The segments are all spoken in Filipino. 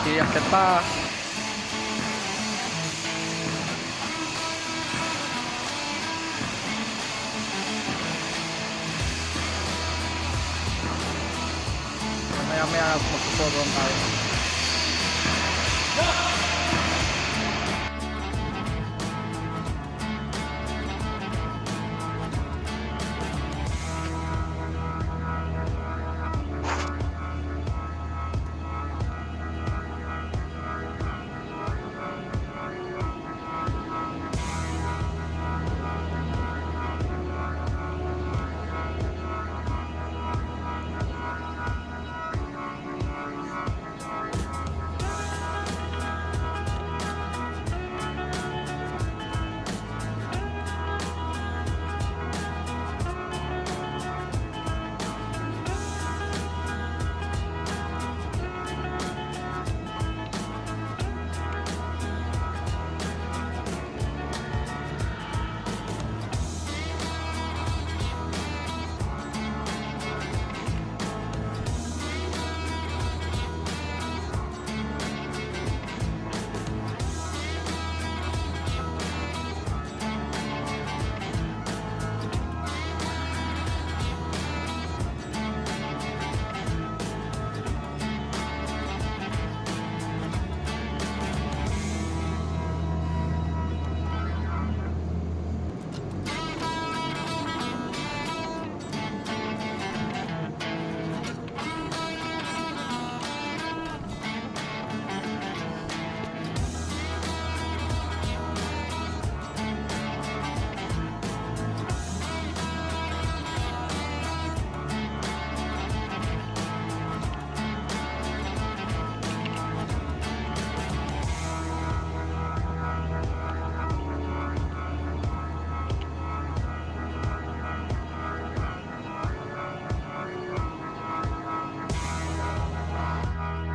Iakit pa. Maya magsusuron tayo.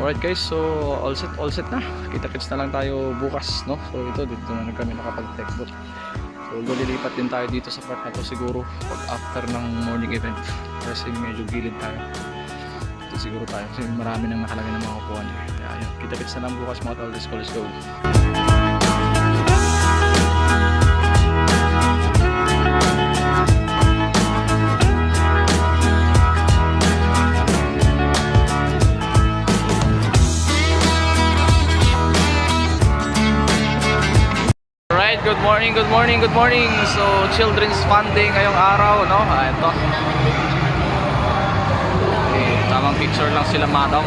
Alright guys, so all set na. Kita-kits na lang tayo bukas, no? So dito na kami nakapag-tech boat. So lilipat din tayo dito sa part na to siguro pag after ng morning event. Kasi medyo gilid tayo. Dito siguro tayo kasi marami nang nakalagay ng mga kupuan. Kaya yun, kita-kits na lang bukas mga tol. Let's go. Good morning. So, children's funding ngayong araw, no? Ito. Okay, tamang picture lang sila, madam.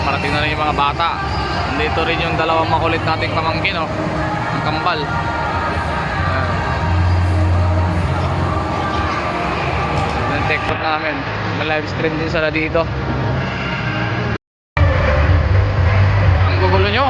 Parating na rin yung mga bata. Nandito rin yung dalawang makulit nating pamangkin, no? Ang kambal. Yung tech bot namin. May live stream din sila dito. Ang gugulo nyo.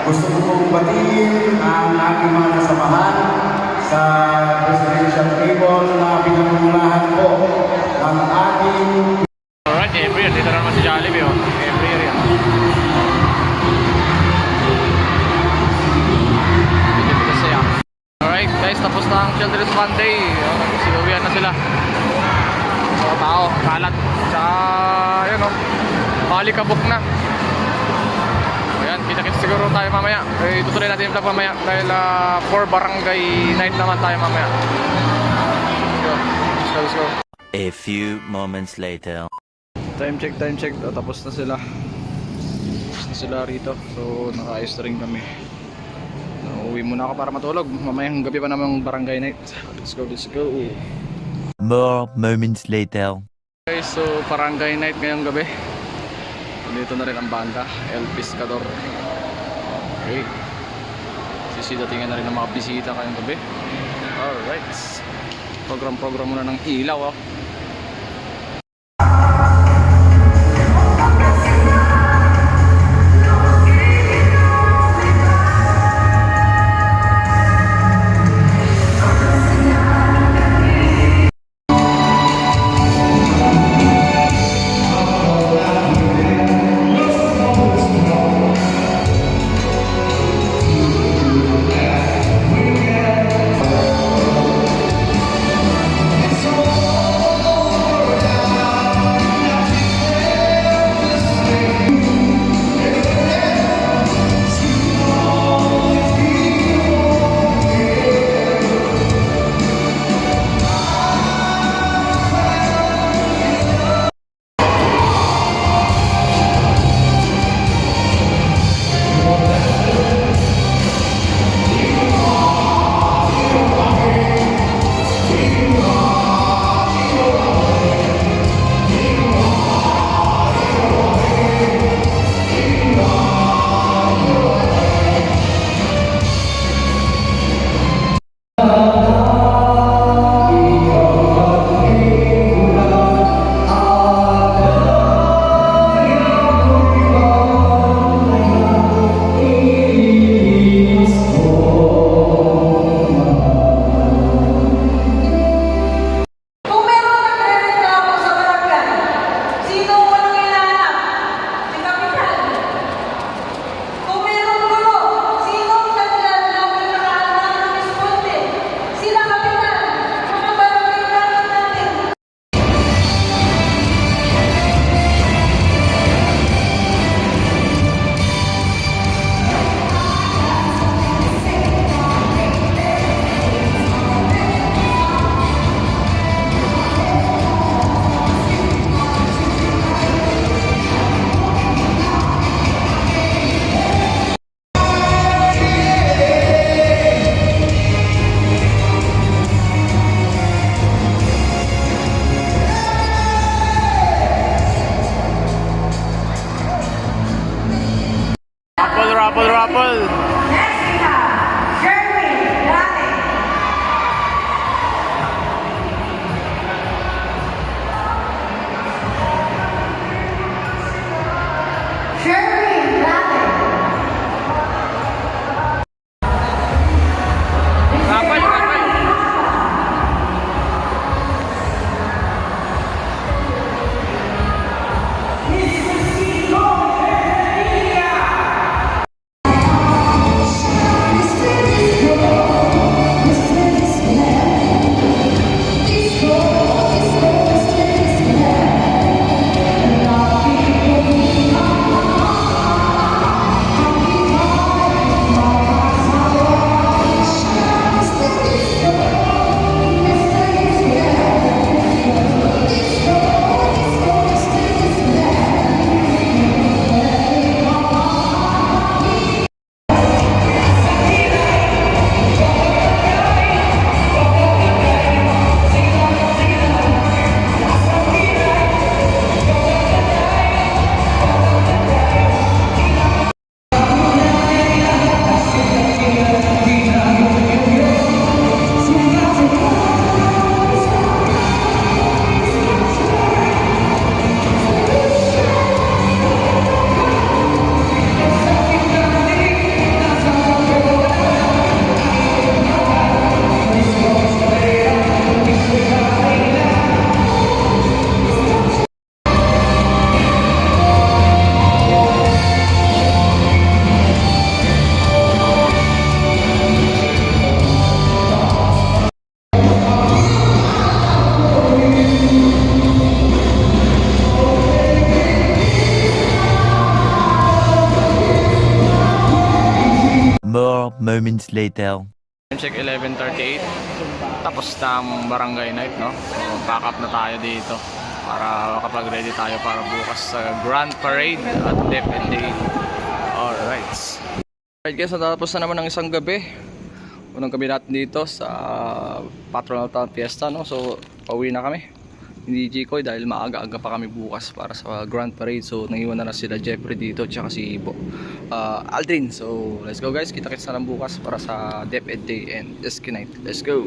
Gusto ko pong batiin ang aking mga kasamahan sa presidential table na pinamumunahan ko ng ating... Alright, every year. Dito naman si Jollibee, oh. Every year yan. Alright guys, tapos na ang Children's Fun Day. Sinuwian na sila. So, tao, kalat. Tsaka, yun o. Palikabok na. Ayan, kita-kits siguro tayo mamaya. Tutuloy natin yung vlog mamaya. Dahil 4 barangay night naman tayo mamaya. Let's go. A few moments later. Time check. Tapos na sila. sila rito. So nakaayos na rin kami. Uwi muna ako para matulog. Mamayang gabi pa namang barangay night. Let's go, let's go. More moments later. Okay, so barangay night ngayong gabi. Dito na rin ang banda, El Pescador. Okay. Sisidatingan na rin ng mga bisita ngayong gabi. Alright. Program muna ng ilaw. Raffle. Next we have Sherwin Late. Sherwin Late. Raffle. More moments later. Check 11:38. Tapos na ang barangay night, no? So, pack up na tayo dito para makapag-ready tayo para bukas sa Grand Parade at DepEd Day. Alright guys, natapos na naman ng isang gabi. Unang gabi natin dito sa Patronal Town Fiesta, no? So, pauwi na kami. Hindi Jikoy dahil maaga-aga pa kami bukas para sa Grand Parade. So, naiwan na sila Jeffrey dito tsaka si Aldrin. So, let's go guys. Kita-kits na lang bukas para sa DepEd Day and SK Night. Let's go!